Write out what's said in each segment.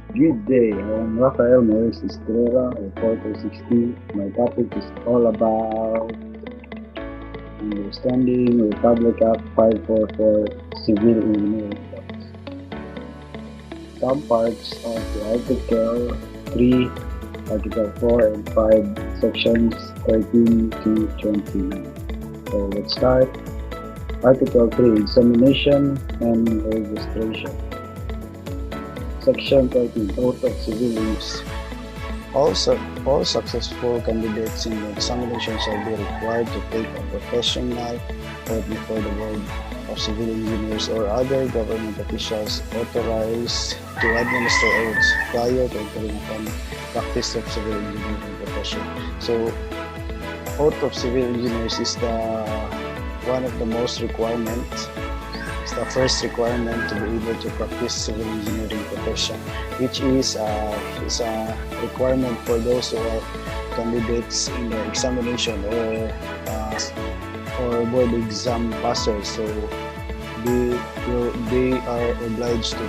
Good day, I'm Rafael Maurice Estrella, reporter 60. My topic is all about understanding Republic Act 544 Civil Engineering Laws. Some parts of the Article 3, Article 4, and 5, Sections 13 to 29. So let's start. Article 3, Examination and Registration. Section 13, Oath of Civil Engineers. All successful candidates in the examination shall be required to take a professional oath before the Board of Civil Engineers or other government officials authorized to administer oaths prior to entering upon practice of civil engineering profession. So, oath of civil engineers is the one of the most requirements. It's the first requirement to be able to practice civil engineering profession, which is a requirement for those who are candidates in the examination or board exam passers. So they are obliged to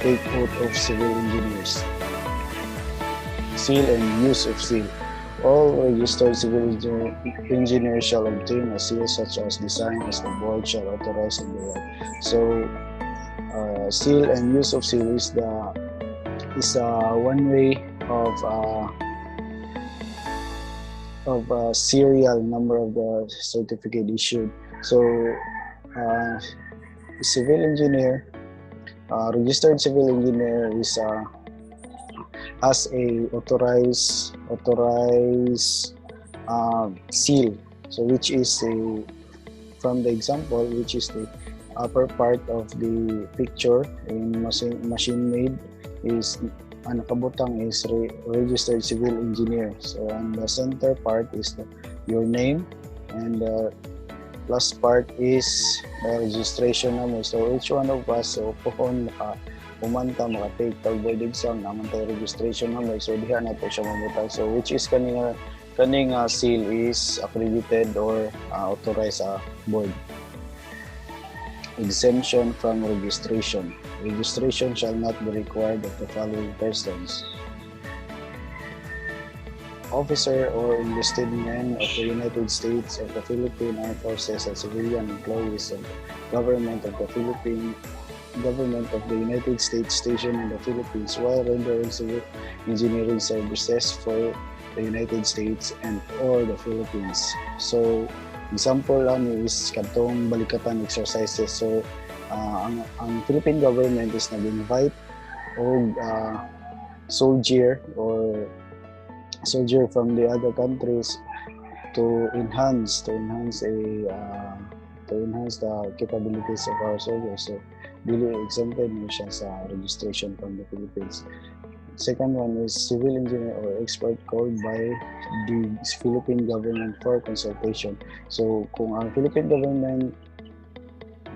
take oath of civil engineers. Seal and use of seal. All registered civil engineers shall obtain a seal such as design as the board shall authorize and direct. So, seal and use of seal is one way of serial number of the certificate issued. So, civil engineer, registered civil engineer is has a authorized seal, so which is from the example, which is the upper part of the picture in machine made is ang nakabutang is registered civil engineer. So on the center part is your name, and the last part is the registration number. So each one of us, so kung umanta maka-take tag board exam naman tayo registration number, so diha na to siya mamutag. So which is kaning seal is accredited or authorized sa board. Exemption from registration. Registration shall not be required of the following persons: officer or enlisted men of the United States, of the Philippine Armed Forces, and civilian employees of the government of the United States stationed in the Philippines while rendering civil engineering services for the United States and or the Philippines. So, example lang is katong balikatan exercises. So, ang Philippine government is nag-invite og soldier from the other countries to enhance the capabilities of our soldiers. So, dili exempted mo siya sa registration from the Philippines. Second one is civil engineer or expert called by the Philippine government for consultation. So kung ang Philippine government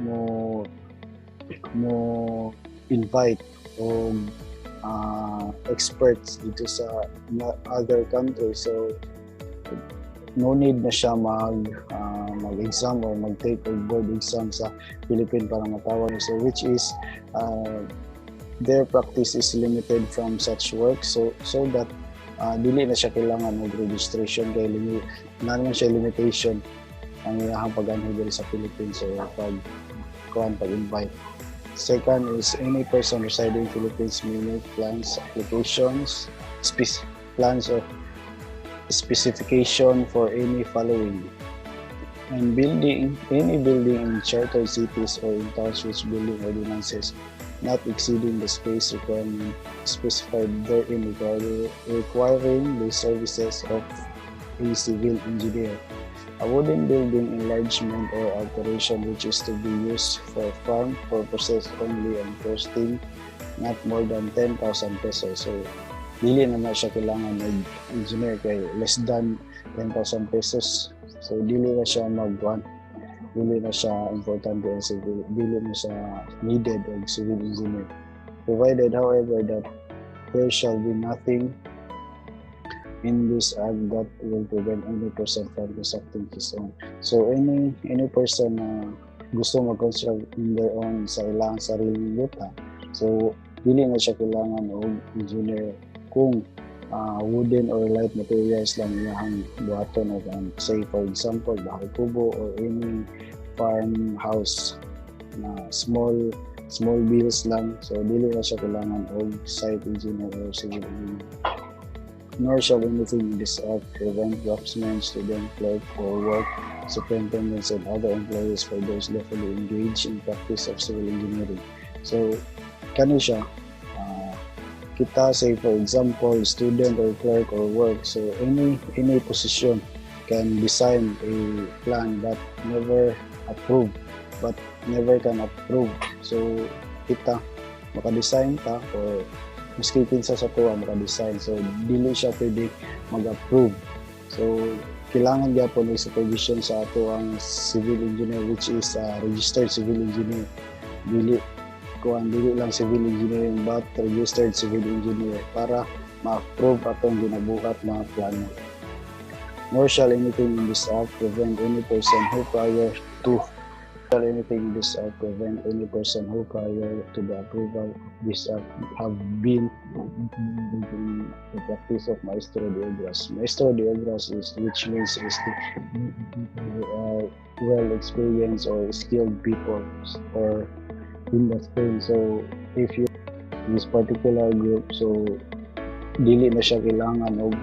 mo invite o experts dito sa other countries, so no need na siya mag-exam or mag-take or board exam sa Philippine para matawag. So which is their practice is limited from such work, so that dili na siya kailangan mag-registration kay naman siya limitation ang iyahang pag-anhid sa Philippines or pag-invite. Second is any person residing in Philippines may make plans, applications, plans of specification for any following: and any building in chartered cities or in towns which building ordinances not exceeding the space requirement specified therein requiring the services of a civil engineer. A wooden building enlargement or alteration which is to be used for farm purposes only and costing not more than 10,000 pesos. So, dili naman siya kailangan mag-engineer kay less than 10,000 pesos. So, dili na siya dili na siya importante ang civil, dili na siya needed of civil engineer. Provided, however, that there shall be nothing in this act that will prevent any person from constructing his own. So any person na gusto mag-construct in their own sa ilang sariling lupa, so dili na siya kailangan og engineer kung wooden or light materials lang iyang buhaton, o say for example bahay kubo or any farmhouse na small bills lang, so dili na siya kailangan og site engineer or civil engineer. Nor shall anything in this act prevent draftsmen, student, clerk, or work superintendents and other employees for those lawfully engaged in practice of civil engineering. So kani siya, kita say for example student or clerk or work, so any position can design a plan but never can approve. So kita maka-design ta or maski kinsa sa tuwa maka-design, so dili siya pwede mag-approve. So kailangan gyapon may supervision sa ato ang civil engineer, which is registered civil engineer. Dili lang civil engineering but registered civil engineer para ma-approve atong ginabuhat mga plano. Nor shall anything in this act prevent any person who prior to the approval of this act have been in the practice of maestro de obras. Maestro de obras which means is well experienced or skilled people or in the Spain. So if you this particular group, so dili na siya kailangan og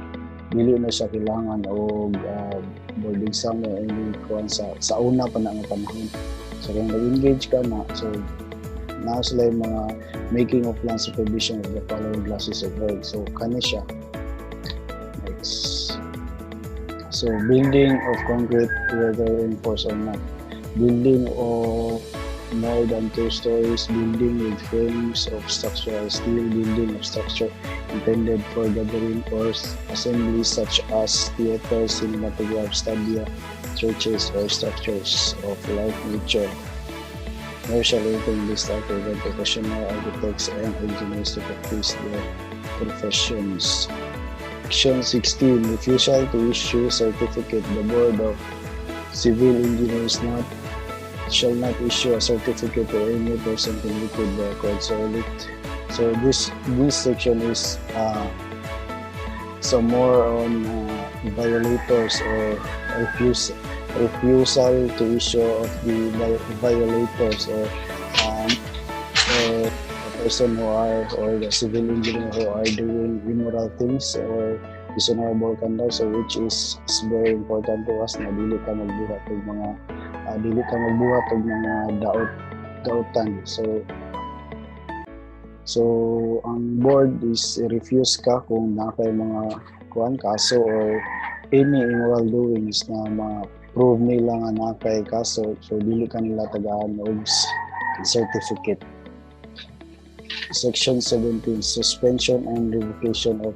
board exam or any kuan sa una pa na nga panahon. So kung nag-engage ka na, so na sila yung mga making of plan supervision of the following classes of work. So kani siya. Next. So building of concrete, whether reinforced or not. Building of more than 2 stories, building with frames of structural steel, building of structure intended for gathering or assemblies such as theaters, cinematograph, stadia, churches, or structures of like nature. Nor shall anything this act prevent professional architects and engineers to practice their professions. Section 16. Refusal to issue certificate. The Board of Civil Engineers shall not issue a certificate to any person convicted by a court. So this section is some more on violators or refusal to issue of the violators or a person who are or the civil engineer who are doing immoral things or dishonorable conduct, so which is very important to us na dili ka magbuhat og mga daotan. So ang board is refuse ka kung nakay mga kaso or any immoral doings na ma-prove nila nga nakay kaso, so dili ka nila tagaan og certificate. Section 17. Suspension and revocation of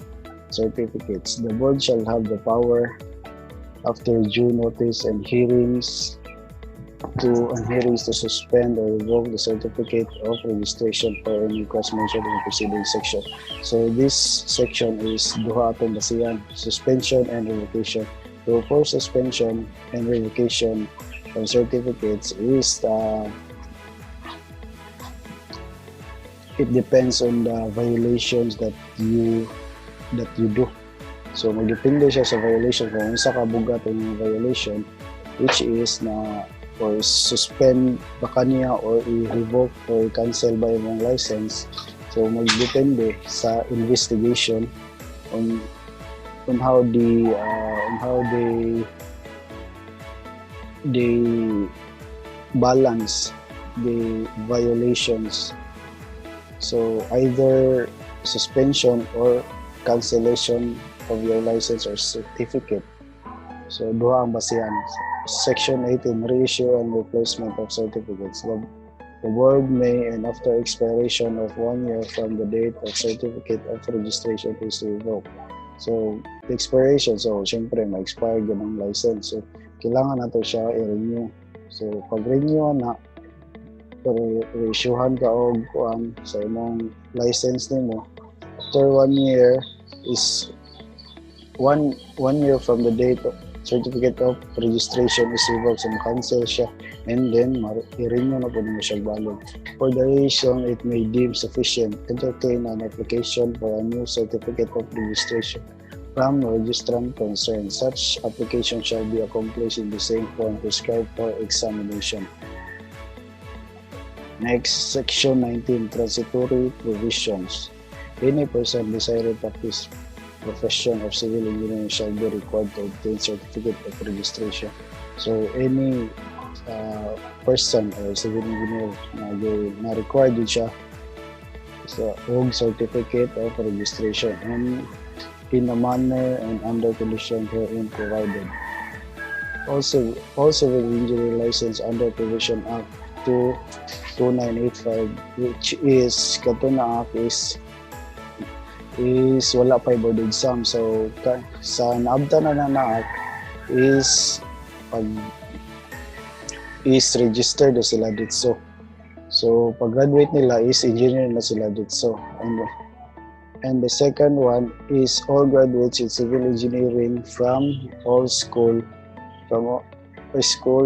certificates. The board shall have the power after due notice and hearings to suspend or revoke the certificate of registration for any cause mentioned in the preceding section. So this section is duha atong basihan, suspension and revocation. So for suspension and revocation of certificates is it depends on the violations that you do. So magdepende siya sa violation kung unsa ka bugat ang violation, which is na or suspend ba kaniya or i-revoke or i-cancel ba yung license. So magdepende sa investigation on how they balance the violations. So either suspension or cancellation of your license or certificate. So duha ang basihan. Section 18, reissue and replacement of certificates. The board may, and after expiration of 1 year from the date of certificate of registration is revoked. So the expiration, so syempre ma-expire ganang license. So kailangan nato siya i-renew. So pag renew na, reissuehan ka og sa imong license nimo. After 1 year is one year from the date certificate of registration is revoked, so cancel siya, and then i-renew na po mo siya valid. For the reason it may deem sufficient, entertain an application for a new certificate of registration from the registrant concerned. Such application shall be accomplished in the same form prescribed for examination. Next, Section 19, Transitory Provisions. Any person desiring to practice profession of civil engineering shall be required to obtain certificate of registration. So, any person or civil engineer na required din siya sa certificate of registration and in a manner and under condition herein provided. Also, civil engineering license under Provision Act 2985, which is katuna act is wala pa board exam. So sa naabta na act is registered na sila dito. So pag graduate nila is engineer na sila dito. And the second one is all graduates in civil engineering from all school,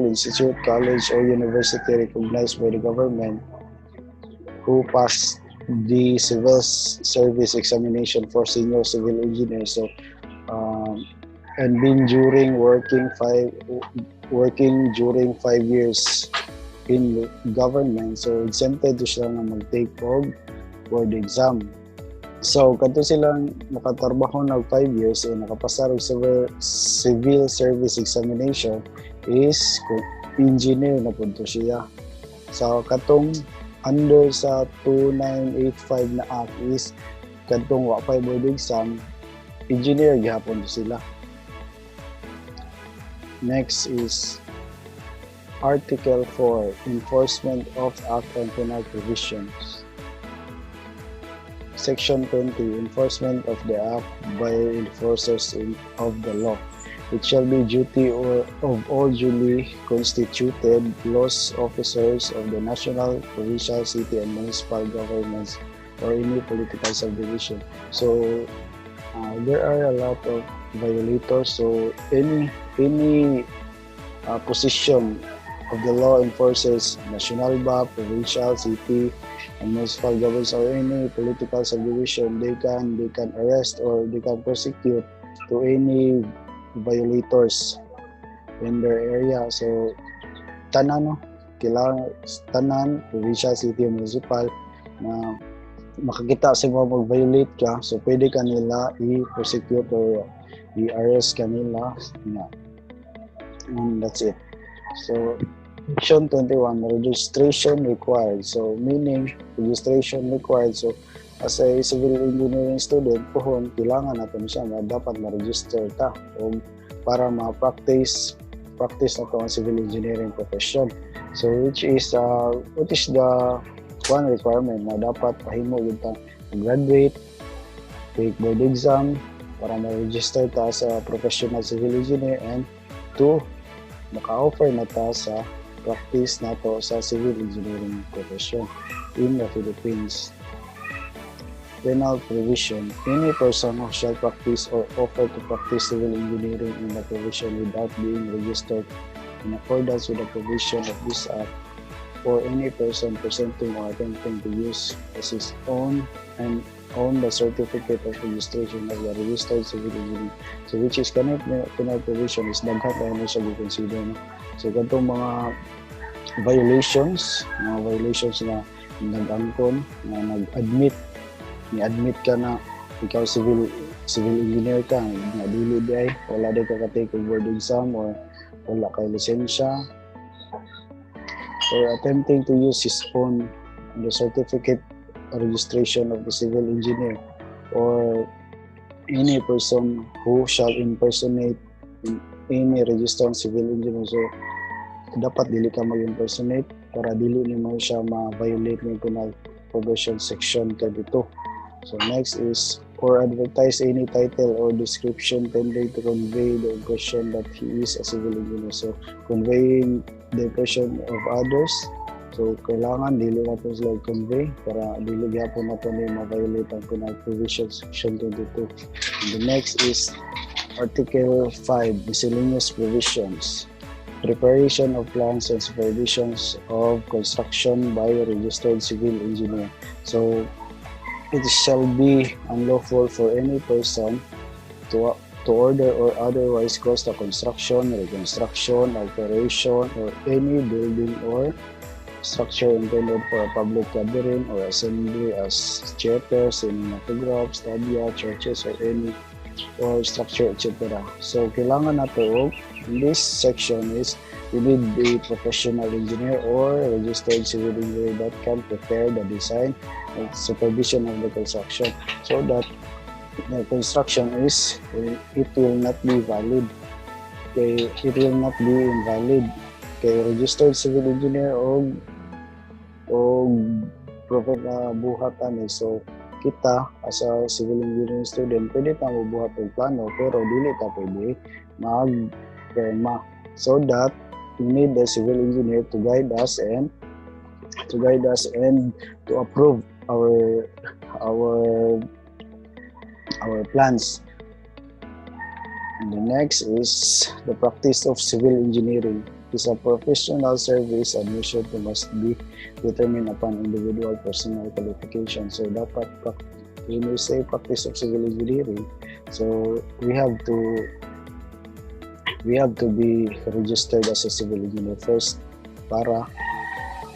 institute, college, or university recognized by the government who passed the civil service examination for senior civil engineer. So, and been working during 5 years in government. So, exempted siya na mag-take of board exam. So, kanto silang nakatarbaho ng 5 years and nakapasa ng civil service examination is engineer na punto siya. So, katong under sa 2985 na act is kantong wapay board exam, engineer gihapon sila. Next is Article 4, Enforcement of Act and Penal Provisions. Section 20, Enforcement of the Act by enforcers of the law. It shall be duty of all duly constituted laws officers of the national, provincial, city, and municipal governments or any political subdivision. So there are a lot of violators. So any position of the law enforcers, national ba, provincial, city, and municipal governments or any political subdivision, they can arrest or they can prosecute to any violators in their area. So tanan provincial, city, municipal na makakita sa mga mag-violate ka, so pwede ka nila i-prosecute or i-arrest kanila. And that's it. So Section 21, registration required. So meaning registration required. So as a civil engineering student, kailangan natin siya na dapat ma-register ta para ma-practice na to ang civil engineering profession. So which is the one requirement na dapat pahimo yun ta graduate, take board exam para ma-register ta sa professional civil engineer, and 2, maka-offer na ta sa practice na to sa civil engineering profession in the Philippines. Penal provision. Any person who shall practice or offer to practice civil engineering in the provision without being registered in accordance with the provision of this act, or any person presenting or attempting to use as his own and own the certificate of registration of the registered civil engineer. So which is penal provision is daghan tayo na siya i-consider. No? So ganitong mga violations na nag-angkon, na ni-admit ka na ikaw civil engineer ka, na dili di ay wala di ka take board exam or wala kay lisensya, or attempting to use his own the certificate registration of the civil engineer, or any person who shall impersonate any registered civil engineer. So dapat dili ka mag-impersonate para dili nimo siya ma-violate ng penal provision section 22. So next is, or advertise any title or description tending to convey the impression that he is a civil engineer. So conveying the impression of others. So kailangan dili natin sila convey para dili gyapon natin ma-violate ang penal provision section 22. And the next is Article 5, miscellaneous provisions. Preparation of plans and supervisions of construction by a registered civil engineer. So, it shall be unlawful for any person to order or otherwise cause the construction, reconstruction, alteration, or any building or structure intended for a public gathering or assembly as theaters, cinematographs, stadia, churches, or any or structure, etc. So, kailangan nato in this section is you need a professional engineer or registered civil engineer that can prepare the design and supervision of the construction so that the construction is, it will not be valid. Okay, it will not be invalid. Kay registered civil engineer o buhatan eh. So, kita as a civil engineering student, pwede ta mabuhat og plano pero dili ta pwede mag-perma. So that we need the civil engineer to guide us and to approve our plans. And the next is the practice of civil engineering. It is a professional service and mission that must be determined upon individual personal qualification. So dapat when we say practice of civil engineering, so we have to be registered as a civil engineer first para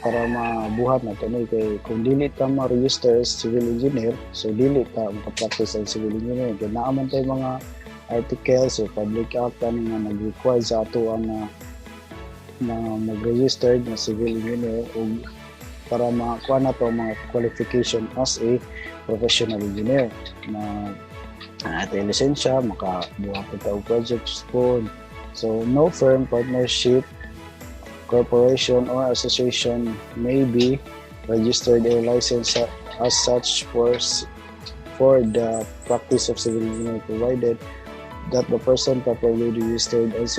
mabuhat na tanay kay kung dili ta ma-register as civil engineer, so dili ta maka-practice as civil engineer. Kaya naaman tayo mga articles o public act nga nag-require sa ato na mag-registered na civil engineer o para makakuha na to mga qualification as a professional engineer na tayo lisensya, makabuhat na tayo projects po. So no firm, partnership, corporation or association may be registered or licensed as such for the practice of civil engineering, provided that the person properly registered as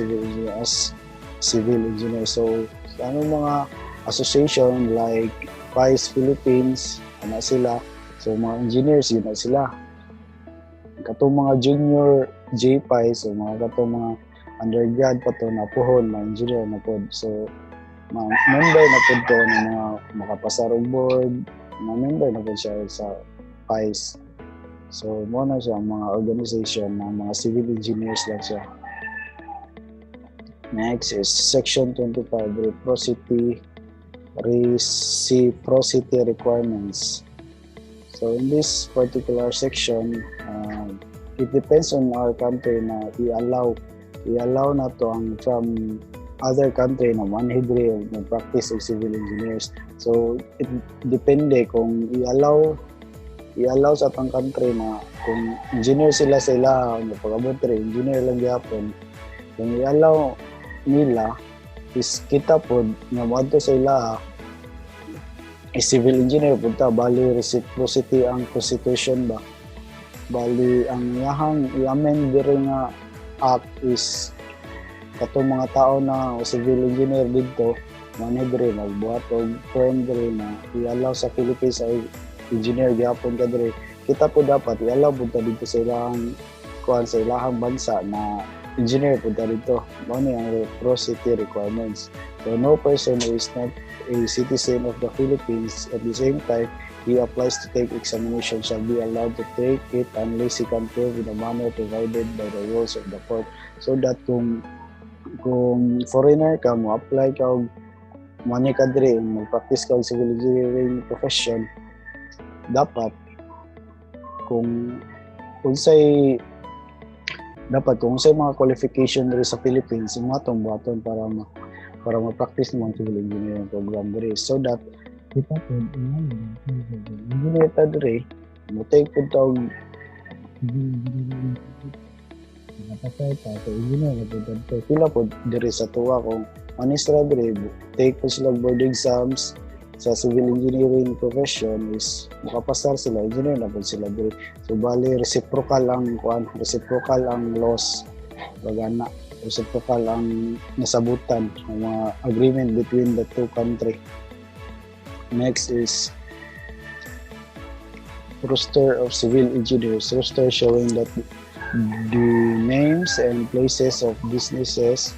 civil engineer. So ano mga association like PICE Philippines, ano sila, so mga engineers yun na sila. Katong mga junior JPI, so mga katong mga undergrad pa to na puhon, mga engineer na po. So mga member na po to ng mga makapasarong board, mga member na po siya sa PICE. So muna siya mga organization ng mga civil engineers lang siya. Next is Section 25, Reciprocity Requirements. So in this particular section, it depends on our country na i-allow na to ang from other country na manhidre ng practice of civil engineers. So it depende kung i-allow sa atong country na kung engineer sila pag-abot rin, engineer lang gyapon. Kung i-allow nila is kita po nga moadto sa ila civil engineer punta bali reciprocity ang constitution ba, bali ang yahang i-amend diri nga act is katong mga tao na civil engineer dito manedre magbuhat og firm diri na i-allow sa Philippines ay engineer gyapon ka diri, kita po dapat i-allow punta dito sa ilang sa ilahang bansa na engineer punta dito. Mao ni ang reciprocity requirements. So no person who is not a citizen of the Philippines at the same time he applies to take examination shall be allowed to take it unless he can prove in a manner provided by the rules of the court. So that kung foreigner ka mo apply ka og mani ka diri mag-practice ka og civil engineering profession, dapat kung unsay mga qualification diri sa Philippines imo atong buhaton para ma-practice mo ang civil engineering program diri, so that kita po engineer ta diri mo take po tawag napasay ta so engineer na po sila po diri sa tuwa kung manistra diri take po sila board exams sa civil engineering profession is makapasar sila, engineer na po sila diri. So bali reciprocal ang laws bagana, reciprocal ang nasabutan ng mga agreement between the two country. Next is rooster of civil engineers, rooster showing that The names and places of businesses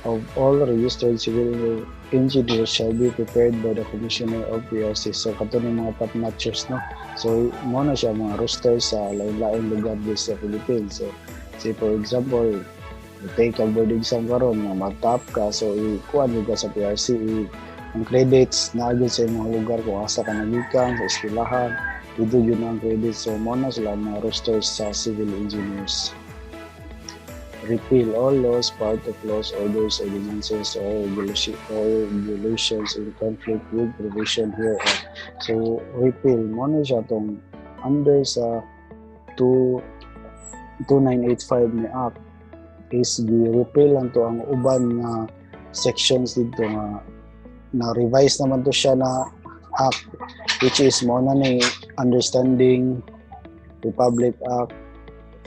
of all registered civil engineers shall be prepared by the Commissioner of PRC. So, kato ni mga top notchers, no? So, mo na siya mga roosters sa lain-lain lugar dito sa Philippines. So, say for example, take a board exam karon nga mag-top ka, so ikuan mo ka sa PRC, ang credits na agad sa mga lugar kung asa ka nagikan, sa eskwelahan, ito yun ang credits. So, mo na sila mga roosters sa civil engineers. Repeal all laws, part of laws, orders, ordinances, or regulations in conflict with provision hereof. So, repeal, mo na siya itong under sa 2985 ni Act is gi-repeal lang to ang uban nga sections dito nga na-revise naman to siya na Act, which is mo na ni Understanding Republic Act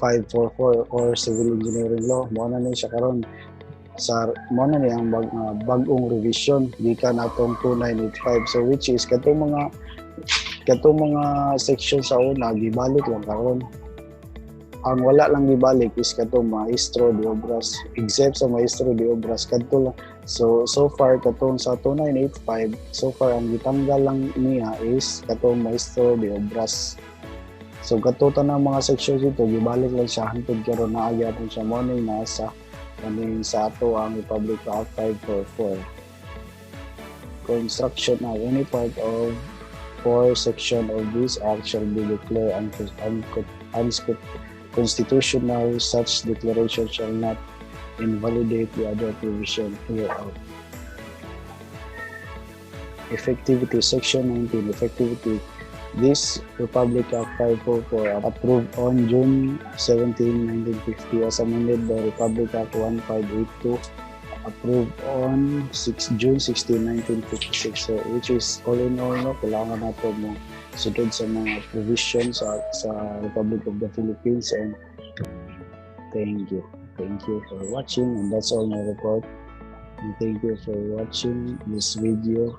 544 or Civil Engineering Law. Mo na ni siya karon sa mo na ni ang bag-ong revision gikan atong 2985. So which is katong mga section sa una gibalik lang karon. Ang wala lang gibalik is katong maestro de obras, except sa maestro de obras kadto lang. So far katong sa 2985, so far ang gitanggal lang niya is katong maestro de obras. So katutan ng mga sections dito gibalik lang siya hangtod karon na agyapon siya mo ni nasa kaning sa ato ang Republic Act 544. Construction of any part of or section of this act shall be declared unconstitutional. Such declaration shall not invalidate the other provision hereof. Effectivity, Section 19, Effectivity. This Republic Act 544 approved on June 17, 1950 as amended by Republic Act 1582 approved on June 16, 1956. So, which is all in all, no, kailangan natin mo sunod sa mga provisions sa Republic of the Philippines. And thank you for watching, and that's all my report, and thank you for watching this video.